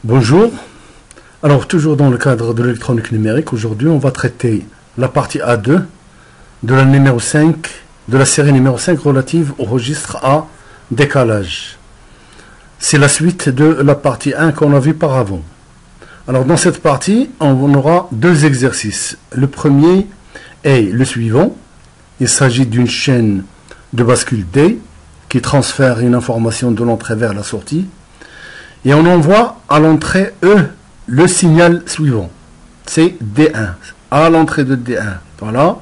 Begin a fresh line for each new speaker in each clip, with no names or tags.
Bonjour, alors toujours dans le cadre de l'électronique numérique, aujourd'hui on va traiter la partie A2 de la numéro 5, de la série numéro 5 relative au registre à décalage. C'est la suite de la partie 1 qu'on a vue par avant. Alors dans cette partie, on aura deux exercices. Le premier est le suivant. Il s'agit d'une chaîne de bascule D qui transfère une information de l'entrée vers la sortie. Et on envoie à l'entrée E le signal suivant. C'est D1. À l'entrée de D1. Voilà.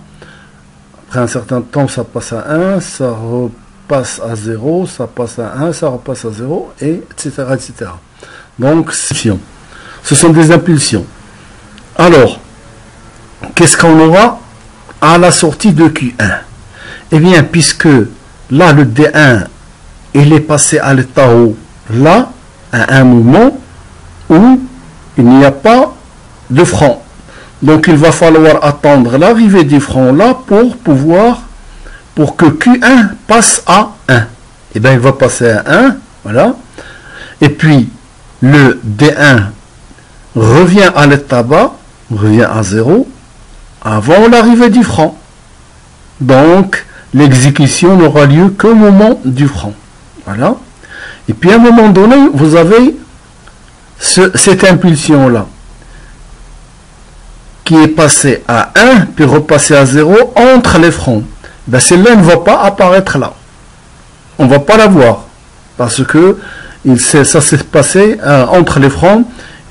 Après un certain temps, ça passe à 1, ça repasse à 0, ça passe à 1, ça repasse à 0, et etc. etc. Donc, ce sont des impulsions. Alors, qu'est-ce qu'on aura à la sortie de Q1? Eh bien, puisque là, le D1, il est passé à l'état haut, là, à un moment où il n'y a pas de frein. Donc il va falloir attendre l'arrivée du frein là pour que Q1 passe à 1. Et bien il va passer à 1, voilà. Et puis le D1 revient à l'état bas, revient à 0, avant l'arrivée du frein. Donc l'exécution n'aura lieu qu'au moment du frein. Voilà. Et puis à un moment donné, vous avez cette impulsion-là qui est passée à 1, puis repassée à 0 entre les freins. Ben, celle-là ne va pas apparaître là. On ne va pas la voir. Parce que ça s'est passé entre les freins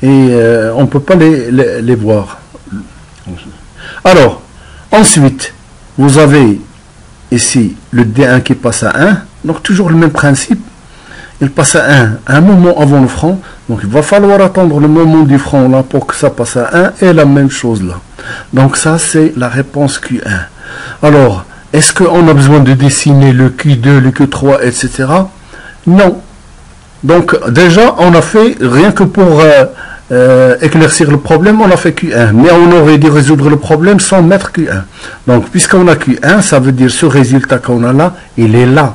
et on ne peut pas les voir. Alors, ensuite, vous avez ici le D1 qui passe à 1. Donc toujours le même principe. Il passe à 1 un moment avant le frein, donc il va falloir attendre le moment du frein là pour que ça passe à 1 et la même chose là. Donc ça c'est la réponse Q1. Alors, est-ce qu'on a besoin de dessiner le Q2, le Q3, etc.? Non. Donc déjà on a fait, rien que pour éclaircir le problème, on a fait Q1. Mais on aurait dû résoudre le problème sans mettre Q1. Donc puisqu'on a Q1, ça veut dire ce résultat qu'on a là, il est là.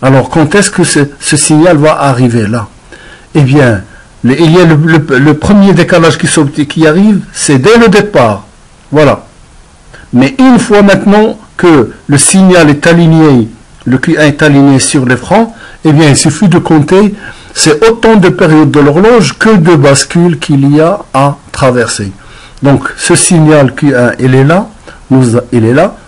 Alors, quand est-ce que ce signal va arriver là? Eh bien, il y a le premier décalage qui arrive, c'est dès le départ. Voilà. Mais une fois maintenant que le signal est aligné, le Q1 est aligné sur les freins, eh bien, il suffit de compter, c'est autant de périodes de l'horloge que de bascules qu'il y a à traverser. Donc, ce signal Q1, il est là,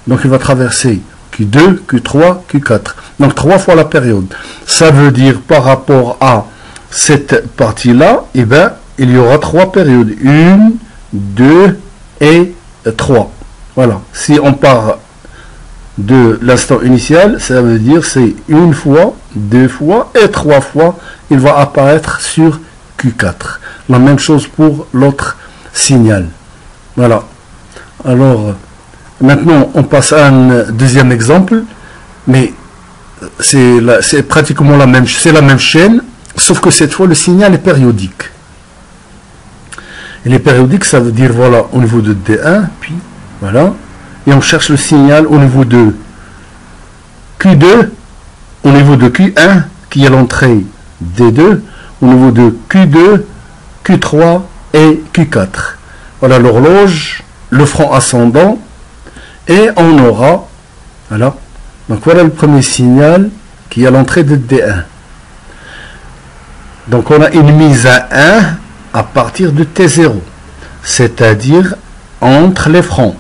donc il va traverser Q2, Q3, Q4. Donc 3 fois la période. Ça veut dire par rapport à cette partie-là, eh ben, il y aura 3 périodes. 1, 2 et 3. Voilà. Si on part de l'instant initial, ça veut dire c'est 1 fois, 2 fois et 3 fois. Il va apparaître sur Q4. La même chose pour l'autre signal. Voilà. Alors, maintenant, on passe à un deuxième exemple. Mais c'est pratiquement la même chaîne, sauf que cette fois le signal est périodique. Il est périodique, ça veut dire voilà au niveau de D1, puis voilà, et on cherche le signal au niveau de Q2, au niveau de Q1 qui est l'entrée D2, au niveau de Q2, Q3 et Q4. Voilà l'horloge, le frein ascendant, et on aura voilà. Donc voilà le premier signal qui est à l'entrée de D1. Donc on a une mise à 1 à partir de T0, c'est-à-dire entre les freins.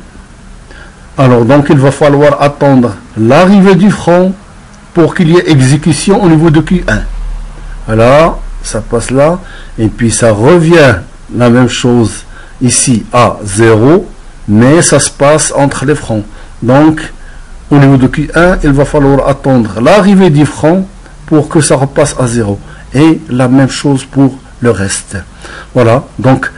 Alors donc il va falloir attendre l'arrivée du frein pour qu'il y ait exécution au niveau de Q1. Voilà, ça passe là, et puis ça revient la même chose ici à 0, mais ça se passe entre les freins. Donc au niveau de Q1, il va falloir attendre l'arrivée du frein pour que ça repasse à 0. Et la même chose pour le reste. Voilà, donc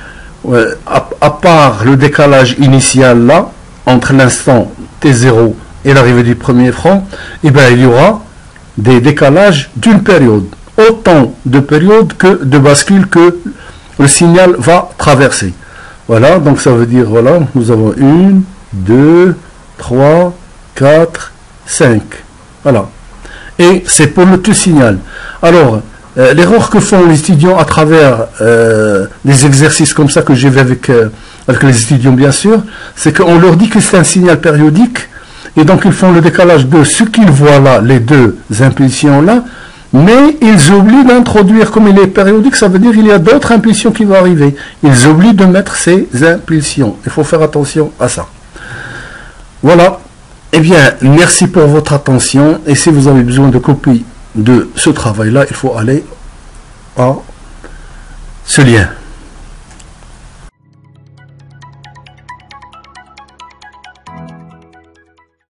à part le décalage initial là, entre l'instant T0 et l'arrivée du premier frein, eh bien, il y aura des décalages d'une période. Autant de périodes que de bascules que le signal va traverser. Voilà, donc ça veut dire, voilà, nous avons 1, 2, 3, 4, 5. Voilà. Et c'est pour le tout signal. Alors, L'erreur que font les étudiants à travers des exercices comme ça que j'ai vu avec les étudiants bien sûr, c'est qu'on leur dit que c'est un signal périodique et donc ils font le décalage de ce qu'ils voient là, les deux impulsions là, mais ils oublient d'introduire, comme il est périodique, ça veut dire qu'il y a d'autres impulsions qui vont arriver. Ils oublient de mettre ces impulsions. Il faut faire attention à ça. Voilà. Eh bien, merci pour votre attention. Et si vous avez besoin de copies de ce travail-là, il faut aller à ce lien.